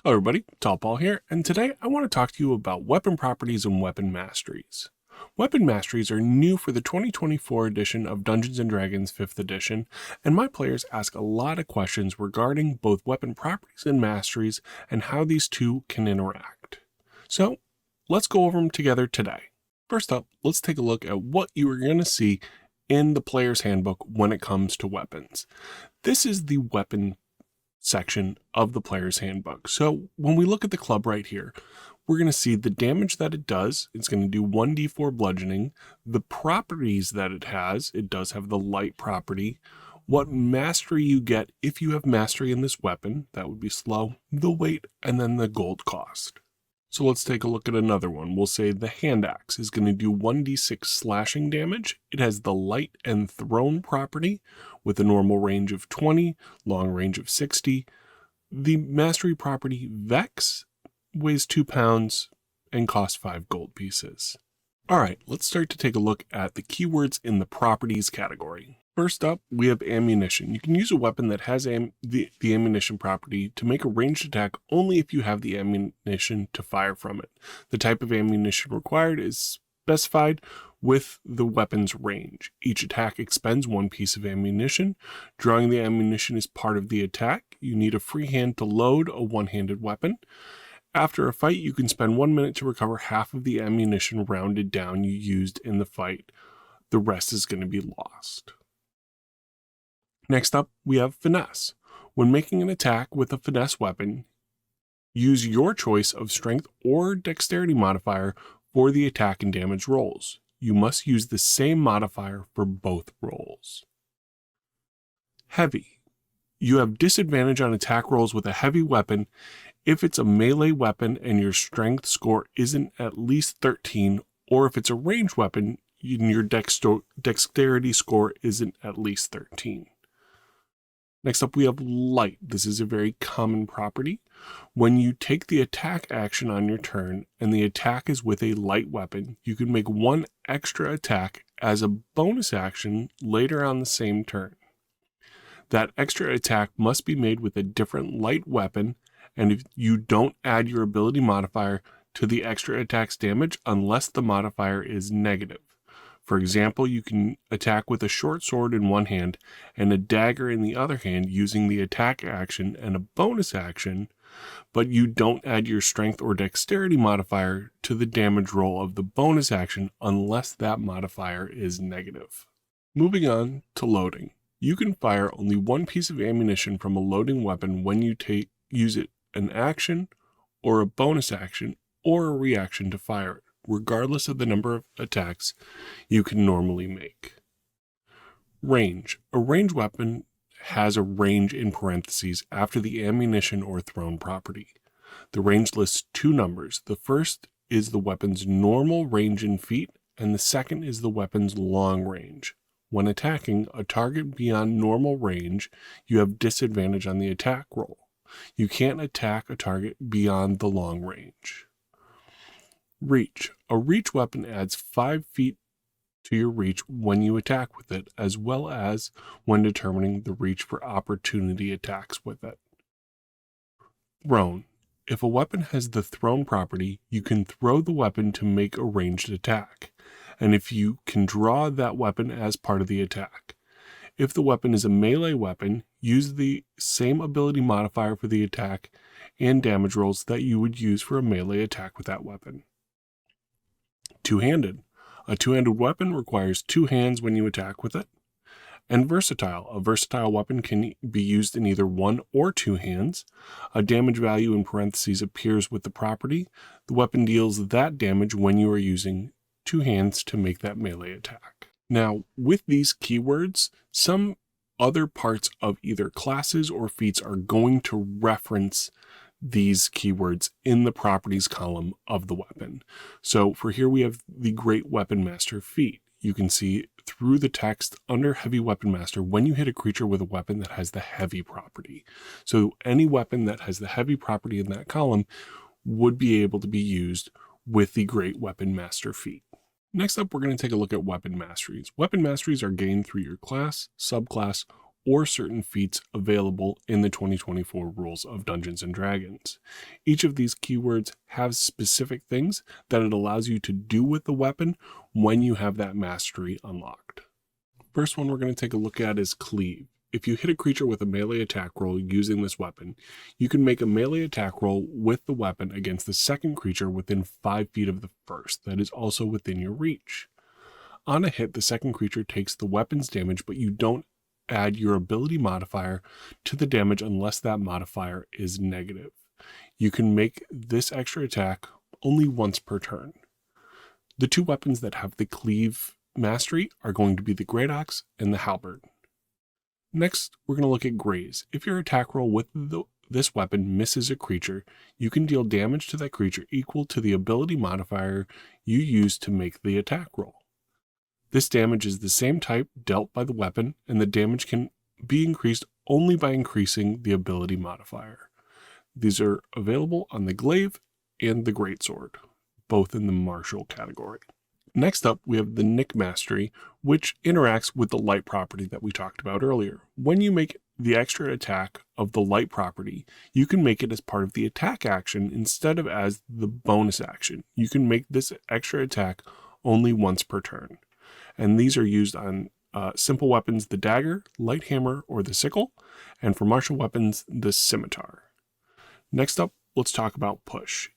Hello everybody, Tall Paul here, and today I want to talk to you about weapon properties and weapon masteries. Weapon masteries are new for the 2024 edition of Dungeons & Dragons 5th edition, and my players ask a lot of questions regarding both weapon properties and masteries and how these two can interact. So, let's go over them together today. First up, let's take a look at what you are going to see in the player's handbook when it comes to weapons. This is the weapon section of the player's handbook. So when we look at the club right here, we're going to see the damage that it does. It's going to do 1d4 bludgeoning. The properties that it does have the light property. What mastery you get if you have mastery in this weapon, that would be slow, the weight, and then the gold cost. So let's take a look at another one. We'll say the hand axe is going to do 1d6 slashing damage. It has the light and thrown property with a normal range of 20, long range of 60. The mastery property Vex weighs 2 pounds and costs 5 gold pieces. Alright, let's start to take a look at the keywords in the properties category. First up, we have ammunition. You can use a weapon that has the ammunition property to make a ranged attack only if you have the ammunition to fire from it. The type of ammunition required is specified with the weapon's range. Each attack expends 1 piece of ammunition. Drawing the ammunition is part of the attack. You need a free hand to load a one-handed weapon. After a fight, you can spend 1 minute to recover half of the ammunition rounded down you used in the fight. The rest is going to be lost. Next up, we have finesse. When making an attack with a finesse weapon, use your choice of strength or dexterity modifier for the attack and damage rolls. You must use the same modifier for both rolls. Heavy. You have disadvantage on attack rolls with a heavy weapon if it's a melee weapon and your strength score isn't at least 13, or if it's a ranged weapon and your dexterity score isn't at least 13. Next up, we have light. This is a very common property. When you take the attack action on your turn and the attack is with a light weapon, you can make 1 extra attack as a bonus action later on the same turn. That extra attack must be made with a different light weapon, and if you don't add your ability modifier to the extra attack's damage unless the modifier is negative. For example, you can attack with a short sword in one hand and a dagger in the other hand using the attack action and a bonus action, but you don't add your strength or dexterity modifier to the damage roll of the bonus action unless that modifier is negative. Moving on to loading. You can fire only 1 piece of ammunition from a loading weapon when you use it an action or a bonus action or a reaction to fire it, regardless of the number of attacks you can normally make. Range. A ranged weapon has a range in parentheses after the ammunition or thrown property. The range lists 2 numbers. The first is the weapon's normal range in feet, and the second is the weapon's long range. When attacking a target beyond normal range, you have disadvantage on the attack roll. You can't attack a target beyond the long range. Reach. A reach weapon adds 5 feet to your reach when you attack with it, as well as when determining the reach for opportunity attacks with it. Thrown. If a weapon has the thrown property, you can throw the weapon to make a ranged attack, and if you can draw that weapon as part of the attack. If the weapon is a melee weapon, use the same ability modifier for the attack and damage rolls that you would use for a melee attack with that weapon. Two-handed. A two-handed weapon requires 2 hands when you attack with it. And versatile. A versatile weapon can be used in either 1 or 2 hands. A damage value in parentheses appears with the property. The weapon deals that damage when you are using 2 hands to make that melee attack. Now, with these keywords, some other parts of either classes or feats are going to reference these keywords in the properties column of the weapon. So for here we have the Great Weapon Master feat. You can see through the text under Heavy Weapon Master when you hit a creature with a weapon that has the heavy property. So any weapon that has the heavy property in that column would be able to be used with the Great Weapon Master feat. Next up, we're going to take a look at weapon masteries. Weapon masteries are gained through your class, subclass, or certain feats available in the 2024 rules of Dungeons & Dragons. Each of these keywords have specific things that it allows you to do with the weapon when you have that mastery unlocked. First one we're going to take a look at is Cleave. If you hit a creature with a melee attack roll using this weapon, you can make a melee attack roll with the weapon against the second creature within 5 feet of the first, that is also within your reach. On a hit, the second creature takes the weapon's damage, but you don't add your ability modifier to the damage unless that modifier is negative. You can make this extra attack only once per turn. The two weapons that have the Cleave mastery are going to be the Great Axe and the Halberd. Next, we're going to look at Graze. If your attack roll with this weapon misses a creature, you can deal damage to that creature equal to the ability modifier you use to make the attack roll. This damage is the same type dealt by the weapon, and the damage can be increased only by increasing the ability modifier. These are available on the Glaive and the Greatsword, both in the martial category. Next up, we have the Nick Mastery, which interacts with the light property that we talked about earlier. When you make the extra attack of the light property, you can make it as part of the attack action instead of as the bonus action. You can make this extra attack only once per turn. And these are used on simple weapons, the dagger, light hammer, or the sickle, and for martial weapons, the scimitar. Next up, let's talk about Push.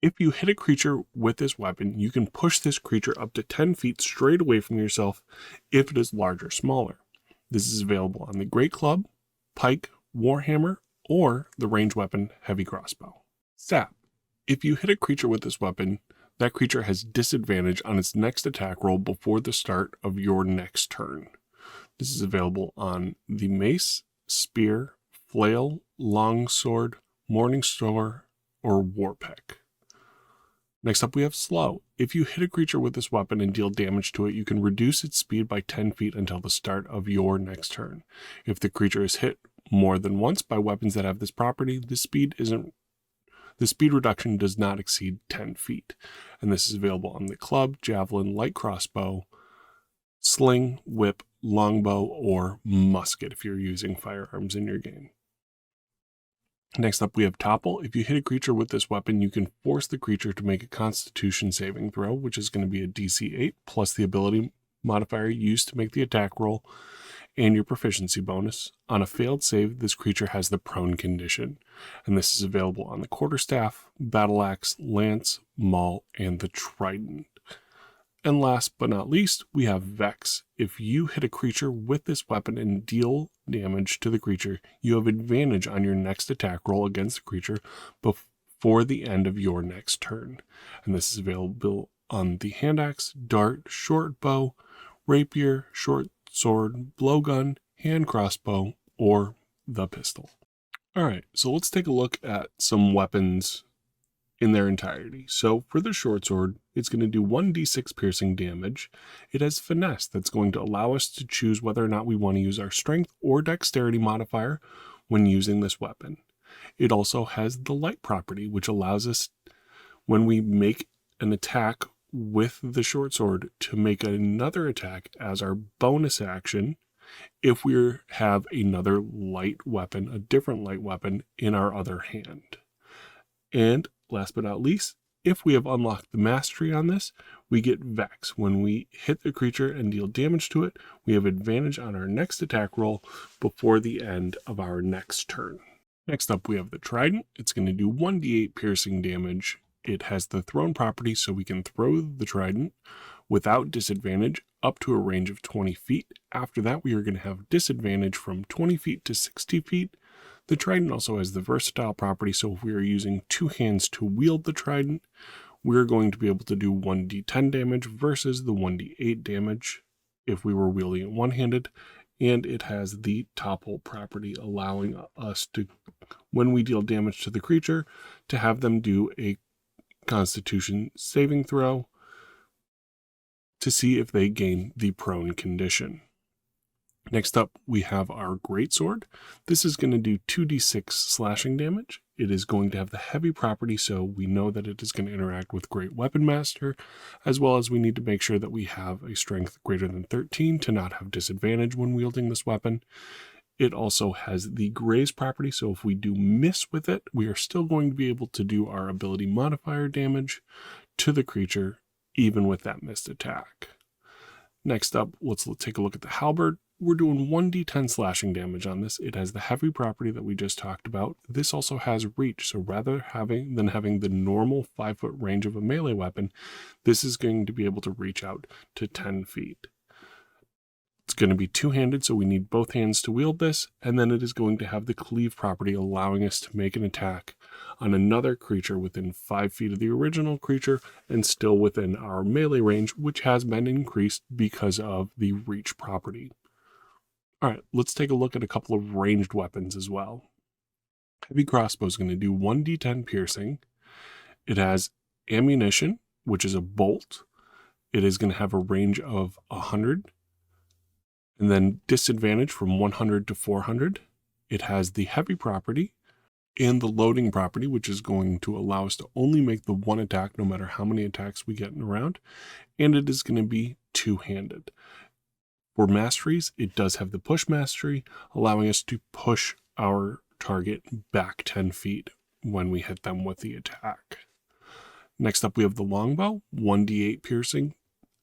If you hit a creature with this weapon, you can push this creature up to 10 feet straight away from yourself if it is large or smaller. This is available on the Great Club, Pike, Warhammer, or the ranged weapon Heavy Crossbow. Sap. If you hit a creature with this weapon, that creature has disadvantage on its next attack roll before the start of your next turn. This is available on the Mace, Spear, Flail, Longsword, Morningstar, or Warpeck. Next up, we have Slow. If you hit a creature with this weapon and deal damage to it, you can reduce its speed by 10 feet until the start of your next turn. If the creature is hit more than once by weapons that have this property, the speed reduction does not exceed 10 feet. And this is available on the Club, Javelin, Light Crossbow, Sling, Whip, Longbow, or Musket if you're using firearms in your game. Next up, we have Topple. If you hit a creature with this weapon, you can force the creature to make a Constitution saving throw, which is going to be a DC 8 plus the ability modifier used to make the attack roll and your proficiency bonus. On a failed save, this creature has the prone condition, and this is available on the Quarterstaff, Battle Axe, Lance, Maul, and the Trident. And last but not least, we have Vex. If you hit a creature with this weapon and deal damage to the creature, you have advantage on your next attack roll against the creature before the end of your next turn. And this is available on the Hand Axe, Dart, Short Bow, Rapier, Short Sword, Blowgun, Hand Crossbow, or the Pistol. Alright, so let's take a look at some weapons in their entirety. So for the short sword, it's going to do 1d6 piercing damage. It has finesse that's going to allow us to choose whether or not we want to use our strength or dexterity modifier when using this weapon. It also has the light property, which allows us, when we make an attack with the short sword, to make another attack as our bonus action if we have another light weapon, a different light weapon in our other hand. And last but not least, if we have unlocked the mastery on this, we get Vex. When we hit the creature and deal damage to it, we have advantage on our next attack roll before the end of our next turn. Next up, we have the Trident. It's going to do 1d8 piercing damage. It has the thrown property, so we can throw the Trident without disadvantage up to a range of 20 feet. After that, we are going to have disadvantage from 20 feet to 60 feet. The Trident also has the versatile property, so if we are using two hands to wield the Trident, we're going to be able to do 1d10 damage versus the 1d8 damage if we were wielding it one-handed. And it has the Topple property, allowing us to, when we deal damage to the creature, to have them do a Constitution saving throw to see if they gain the prone condition. Next up, we have our Greatsword. This is going to do 2d6 slashing damage. It is going to have the heavy property, so we know that it is going to interact with Great Weapon Master, as well as we need to make sure that we have a strength greater than 13 to not have disadvantage when wielding this weapon. It also has the graze property, so if we do miss with it, we are still going to be able to do our ability modifier damage to the creature, even with that missed attack. Next up, let's take a look at the halberd. We're doing 1d10 slashing damage on this. It has the heavy property that we just talked about. This also has reach, so rather than having the normal 5-foot range of a melee weapon, this is going to be able to reach out to 10 feet. It's going to be two-handed, so we need both hands to wield this, and then it is going to have the cleave property, allowing us to make an attack on another creature within 5 feet of the original creature and still within our melee range, which has been increased because of the reach property. All right, let's take a look at a couple of ranged weapons as well. Heavy crossbow is going to do 1d10 piercing. It has ammunition, which is a bolt. It is going to have a range of 100. And then disadvantage from 100 to 400. It has the heavy property and the loading property, which is going to allow us to only make the one attack no matter how many attacks we get in a round. And it is going to be two-handed. For masteries, it does have the push mastery, allowing us to push our target back 10 feet when we hit them with the attack. Next up, we have the longbow, 1d8 piercing.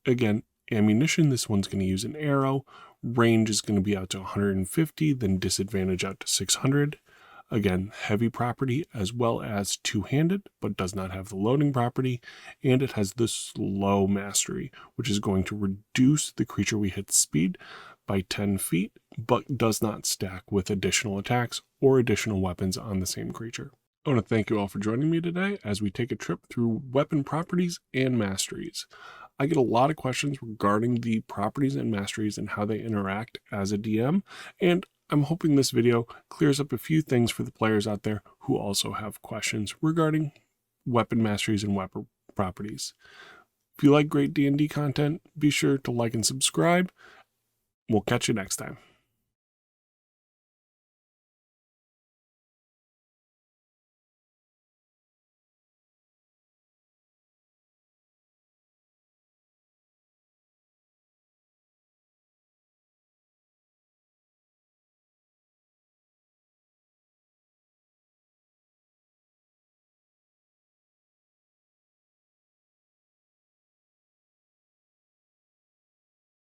Again, ammunition, this one's going to use an arrow. Range is going to be out to 150, then disadvantage out to 600. Again, heavy property as well as two-handed, but does not have the loading property. And it has the slow mastery, which is going to reduce the creature we hit speed by 10 feet, but does not stack with additional attacks or additional weapons on the same creature. I want to thank you all for joining me today as we take a trip through weapon properties and masteries. I get a lot of questions regarding the properties and masteries and how they interact as a DM, and I'm hoping this video clears up a few things for the players out there who also have questions regarding weapon masteries and weapon properties. If you like great D&D content, be sure to like and subscribe. We'll catch you next time.